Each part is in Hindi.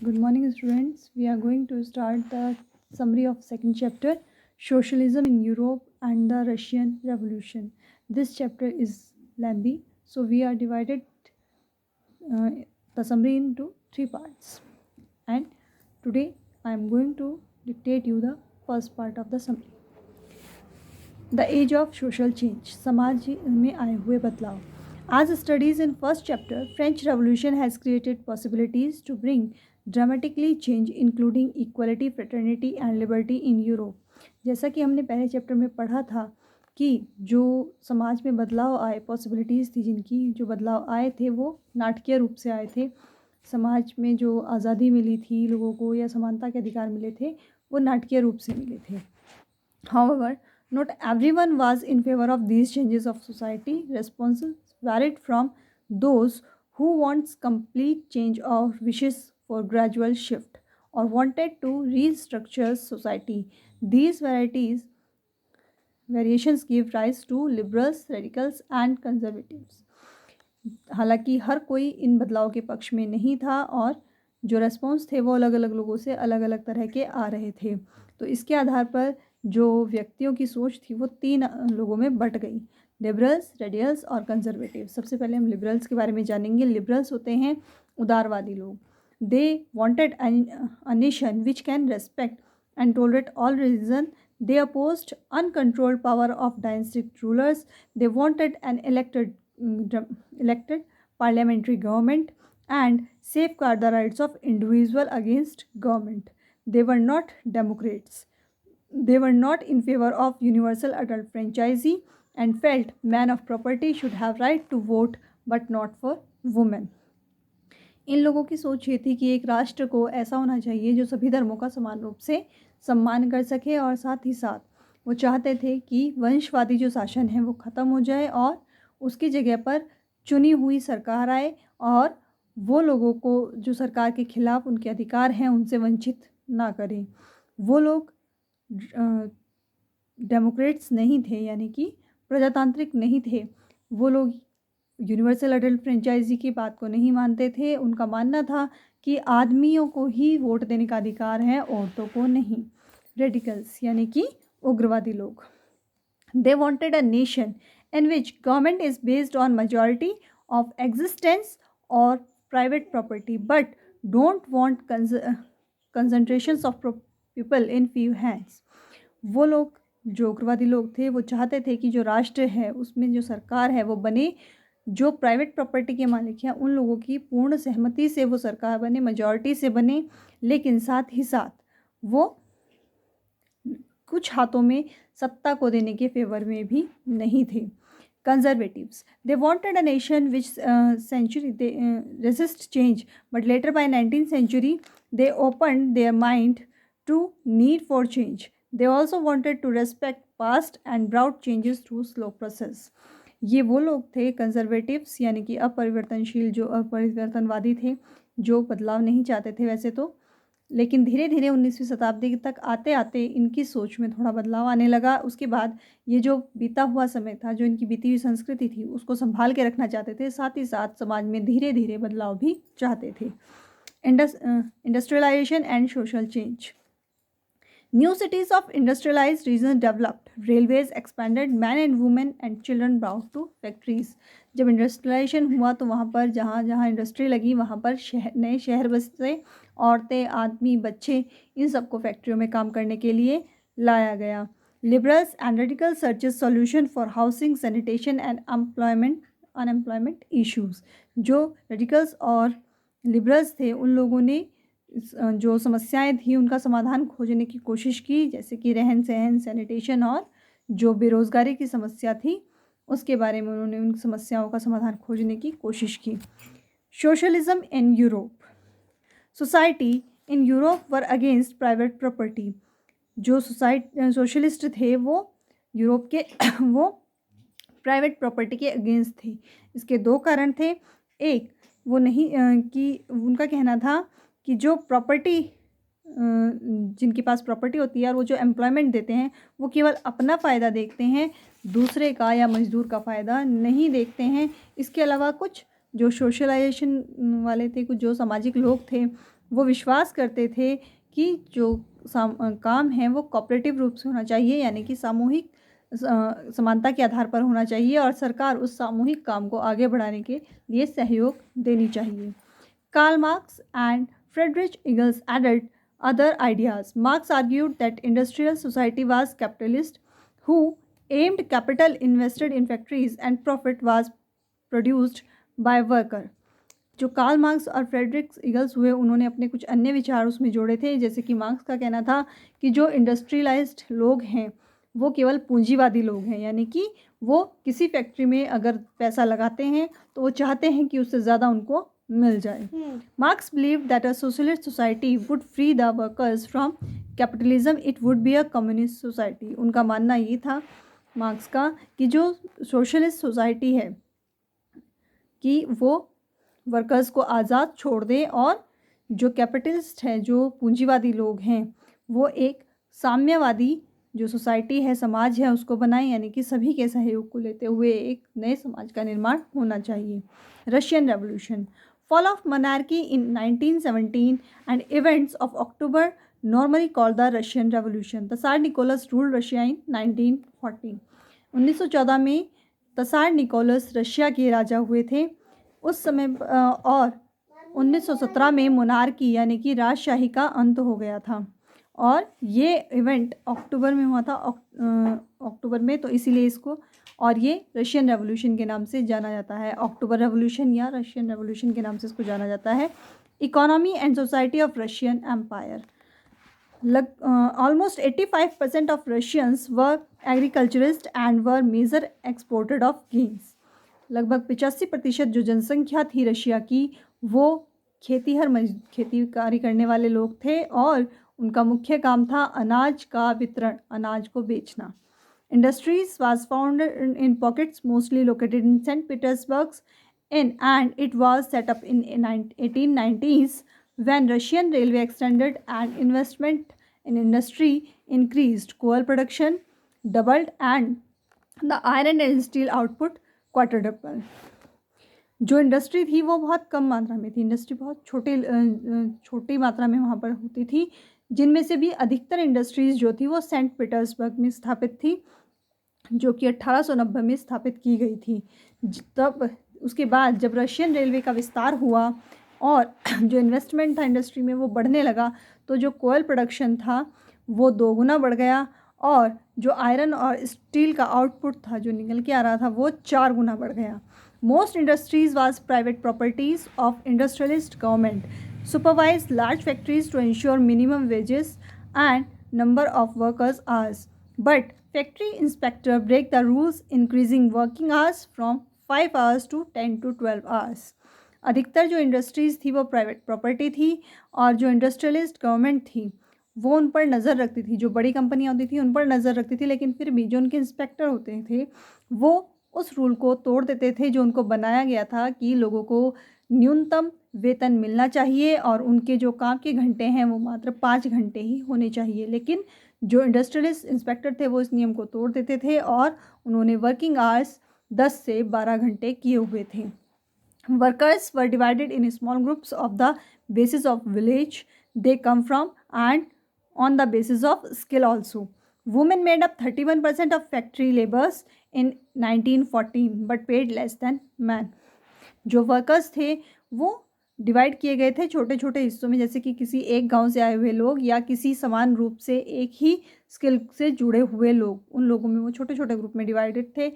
Good morning, students. We are going to start the summary of second chapter, Socialism in Europe and the Russian Revolution. This chapter is lengthy, so we are divided uh, the summary into three parts. And today I am going to dictate you the first part of the summary. The age of social change, समाज में आए हुए बदलाव. As studies in first chapter, French Revolution has created possibilities to bring dramatically change including equality, fraternity and liberty in Europe. जैसा कि हमने पहले चैप्टर में पढ़ा था कि जो समाज में बदलाव आए, पॉसिबिलिटीज़ थी जिनकी, जो बदलाव आए थे वो नाटकीय रूप से आए थे. समाज में जो आज़ादी मिली थी लोगों को या समानता के अधिकार मिले थे वो नाटकीय रूप से मिले थे. However, not everyone was in favor of these changes of society. Responses varied from those who wants complete change or wishes for gradual shift or wanted to restructure society. These variations gave rise to liberals, radicals and conservatives. हालांकि हर कोई इन बदलाव के पक्ष में नहीं था और जो रेस्पॉन्स थे वो अलग अलग लोगों से अलग अलग तरह के आ रहे थे. तो इसके आधार पर जो व्यक्तियों की सोच थी वो तीन लोगों में बट गई, लिबरल्स, रेडियल्स और कंजर्वेटिव. सबसे पहले हम लिबरल्स के बारे में जानेंगे. लिबरल्स होते हैं उदारवादी लोग. They wanted a nation which can respect and tolerate all religion. They opposed uncontrolled power of dynastic rulers. They wanted an elected parliamentary government and safeguard the rights of individual against government. They were not Democrats. They were not in favor of universal adult franchise and felt men of property should have right to vote but not for women. इन लोगों की सोच ये थी कि एक राष्ट्र को ऐसा होना चाहिए जो सभी धर्मों का समान रूप से सम्मान कर सके और साथ ही साथ वो चाहते थे कि वंशवादी जो शासन है वो ख़त्म हो जाए और उसकी जगह पर चुनी हुई सरकार आए और वो लोगों को जो सरकार के खिलाफ उनके अधिकार हैं उनसे वंचित ना करें. वो लोग डेमोक्रेट्स नहीं थे, यानी कि प्रजातांत्रिक नहीं थे. वो लोग यूनिवर्सल अडल्ट फ्रेंचाइजी की बात को नहीं मानते थे. उनका मानना था कि आदमियों को ही वोट देने का अधिकार है, औरतों को नहीं. रेडिकल्स यानी कि उग्रवादी लोग. They wanted a nation in which government is based on majority of existence or private property but don't want concentrations of people in few hands. वो लोग जो उग्रवादी लोग थे वो चाहते थे कि जो राष्ट्र है उसमें जो सरकार है वो बने जो प्राइवेट प्रॉपर्टी के मालिक हैं उन लोगों की पूर्ण सहमति से वो सरकार बने, मेजॉरिटी से बने, लेकिन साथ ही साथ वो कुछ हाथों में सत्ता को देने के फेवर में भी नहीं थे. Conservatives. They wanted a nation which they resist change, but later by 19th century they opened their mind to need for change. They also wanted to respect past and brought changes through slow process. ये वो लोग थे कंजर्वेटिव्स यानी कि अपरिवर्तनशील, जो अपरिवर्तनवादी थे, जो बदलाव नहीं चाहते थे वैसे तो, लेकिन धीरे धीरे 19वीं शताब्दी तक आते आते इनकी सोच में थोड़ा बदलाव आने लगा. उसके बाद ये जो बीता हुआ समय था, जो इनकी बीती हुई संस्कृति थी उसको संभाल के रखना चाहते थे, साथ ही साथ समाज में धीरे धीरे बदलाव भी चाहते थे. Industrialization and social change. New cities of industrialized regions developed. Railways expanded. Men and women and children brought to factories. जब इंडस्ट्रियलाइजेशन हुआ तो वहाँ पर जहाँ जहाँ इंडस्ट्री लगी वहाँ पर नए शहर बसे. औरतें, आदमी, बच्चे, इन सबको फैक्ट्रियों में काम करने के लिए लाया गया. Liberals and radical searches solution for housing, sanitation and unemployment issues. जो रेडिकल्स और लिबरल्स थे उन लोगों ने जो समस्याएं थी उनका समाधान खोजने की कोशिश की, जैसे कि रहन सहन, सैनिटेशन और जो बेरोज़गारी की समस्या थी उसके बारे में उन्होंने उन समस्याओं का समाधान खोजने की कोशिश की. Socialism in Europe. Society in Europe were against private property. जो सोशलिस्ट थे वो यूरोप के वो प्राइवेट प्रॉपर्टी के अगेंस्ट थे. इसके दो कारण थे. एक, वो नहीं कि उनका कहना था कि जो प्रॉपर्टी, जिनके पास प्रॉपर्टी होती है और वो जो एम्प्लॉयमेंट देते हैं वो केवल अपना फ़ायदा देखते हैं, दूसरे का या मज़दूर का फ़ायदा नहीं देखते हैं. इसके अलावा कुछ जो सोशलाइजेशन वाले थे, कुछ जो सामाजिक लोग थे वो विश्वास करते थे कि जो काम है वो कोऑपरेटिव रूप से होना चाहिए, यानी कि सामूहिक समानता के आधार पर होना चाहिए और सरकार उस सामूहिक काम को आगे बढ़ाने के लिए सहयोग देनी चाहिए। Karl Marx and Friedrich Engels added other ideas. Marx argued that industrial society was capitalist, who aimed capital invested in factories and profit was produced by worker. जो कार्ल मार्क्स और फ्रेडरिक एंगल्स हुए, उन्होंने अपने कुछ अन्य विचार उसमें जोड़े थे। जैसे कि मार्क्स का कहना था कि जो इंडस्ट्रियलाइज्ड लोग हैं वो केवल पूंजीवादी लोग हैं, यानी कि वो किसी फैक्ट्री में अगर पैसा लगाते हैं तो वो चाहते हैं कि उससे ज़्यादा उनको मिल जाए। Marks believe that a socialist society wood free the workers from capitalism, it would be a communist society. उनका मानना ये था मार्क्स का कि जो सोशलिस्ट सोसाइटी है कि वो वर्कर्स को आज़ाद छोड़ दें और जो कैपिटलिस्ट है, जो पूंजीवादी लोग हैं, वो एक साम्यवादी जो सोसाइटी है, समाज है, उसको बनाएं, यानी कि सभी के सहयोग को लेते हुए एक नए समाज का निर्माण होना चाहिए। Russian revolution, fall of monarchy in 1917 and events of October normally called the Russian Revolution. Tsar Nicholas ruled Russia in 1914. 1914 में तसार निकोलस रशिया के राजा हुए थे उस समय, और 1917 में मोनार्की यानी कि राजशाही का अंत हो गया था और ये इवेंट अक्टूबर में हुआ था, अक्टूबर में, तो इसीलिए इसको, और ये रशियन रेवोल्यूशन के नाम से जाना जाता है। अक्टूबर रेवोल्यूशन या रशियन रेवोल्यूशन के नाम से इसको जाना जाता है। Economy and society of Russian empire, almost 85% of Russians were agriculturist and were major exported of grains. लगभग 85% जो जनसंख्या थी रशिया की वो खेती करने वाले लोग थे और उनका मुख्य काम था अनाज का वितरण, अनाज को बेचना। Industries was founded in pockets mostly located in St. Petersburg and it was set up in 1890s when Russian railway extended and investment in industry increased. Coal production doubled and the iron and steel output quadrupled. जो इंडस्ट्री थी वो बहुत कम मात्रा में थी, इंडस्ट्री बहुत छोटी मात्रा में वहाँ पर होती थी, जिनमें से भी अधिकतर इंडस्ट्रीज़ जो थी वो सेंट पीटर्सबर्ग में स्थापित थी, जो कि 1890 में स्थापित की गई थी। तब उसके बाद जब रशियन रेलवे का विस्तार हुआ और जो इन्वेस्टमेंट था इंडस्ट्री में वो बढ़ने लगा, तो जो कोयल प्रोडक्शन था वो 2 गुना बढ़ गया और जो आयरन और स्टील का आउटपुट था जो निकल के आ रहा था वो 4 गुना बढ़ गया। Most industries was private properties of industrialist government supervised large factories to ensure minimum wages and number of workers hours, but factory inspector break the rules, increasing working hours from 5 hours to 10 to 12 hours. अधिकतर जो इंडस्ट्रीज़ थी वो प्राइवेट प्रॉपर्टी थी और जो इंडस्ट्रियलिस्ट गवर्नमेंट थी वो उन पर नज़र रखती थी, जो बड़ी कंपनियां होती थी उन पर नज़र रखती थी, लेकिन फिर भी जो उनके इंस्पेक्टर होते थे वो उस रूल को तोड़ देते थे जो उनको बनाया गया था कि लोगों को न्यूनतम वेतन मिलना चाहिए और उनके जो काम के घंटे हैं वो मात्र 5 घंटे ही होने चाहिए। लेकिन जो इंडस्ट्रियलिस्ट इंस्पेक्टर थे वो इस नियम को तोड़ देते थे और उन्होंने वर्किंग आवर्स 10 से 12 घंटे किए हुए थे। Workers were divided in small groups of the basis of village they come from and on the basis of skill also. Women made up 31% of factory labours in 1914 but paid less than man. जो वर्कर्स थे वो डिवाइड किए गए थे छोटे छोटे हिस्सों में, जैसे कि किसी एक गांव से आए हुए लोग या किसी समान रूप से एक ही स्किल से जुड़े हुए लोग, उन लोगों में वो छोटे छोटे ग्रुप में डिवाइडेड थे।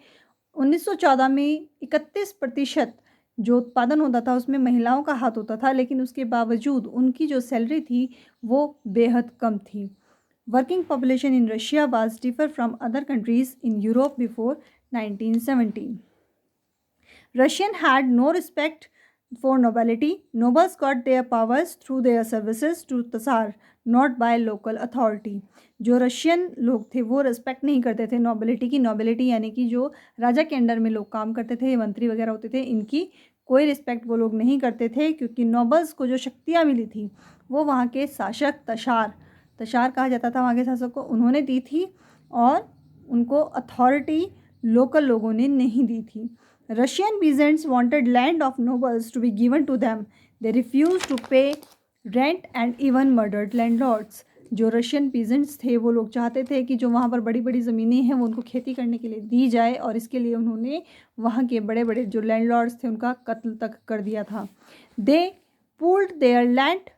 1914 में 31% जो उत्पादन होता था उसमें महिलाओं का हाथ होता था, लेकिन उसके बावजूद उनकी जो सैलरी थी वो बेहद कम थी। Working population in Russia was differ from other countries in Europe before 1917। Russian had no respect for nobility. Nobles got their powers through their services to Tsar, not by local authority. जो रशियन लोग थे वो रिस्पेक्ट नहीं करते थे नोबिलिटी की। नोबिलिटी यानी कि जो राजा के अंडर में लोग काम करते थे, मंत्री वगैरह होते थे, इनकी कोई रिस्पेक्ट वो लोग नहीं करते थे, क्योंकि नोबल्स को जो शक्तियाँ मिली थी वो वहाँ के शासक तशार कहा जाता था वहाँ के शासक को, उन्होंने दी थी और उनको अथॉरिटी लोकल लोगों ने नहीं दी थी। Russian peasants wanted land of nobles to be given to them. They refused to pay rent and even murdered landlords. जो रशियन पीजेंट्स थे वो लोग चाहते थे कि जो वहाँ पर बड़ी बड़ी ज़मीनें हैं वो उनको खेती करने के लिए दी जाए, और इसके लिए उन्होंने वहाँ के बड़े बड़े जो लैंडलॉर्ड्स थे उनका कत्ल तक कर दिया था। They pooled their land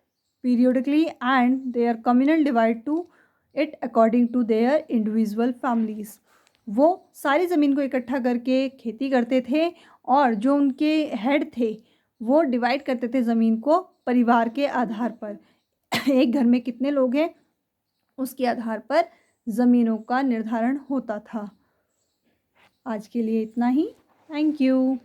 periodically and their communal divide to it according to their individual families. वो सारी ज़मीन को इकट्ठा करके खेती करते थे, और जो उनके हेड थे वो डिवाइड करते थे ज़मीन को परिवार के आधार पर। एक घर में कितने लोग हैं उसके आधार पर ज़मीनों का निर्धारण होता था। आज के लिए इतना ही। Thank you.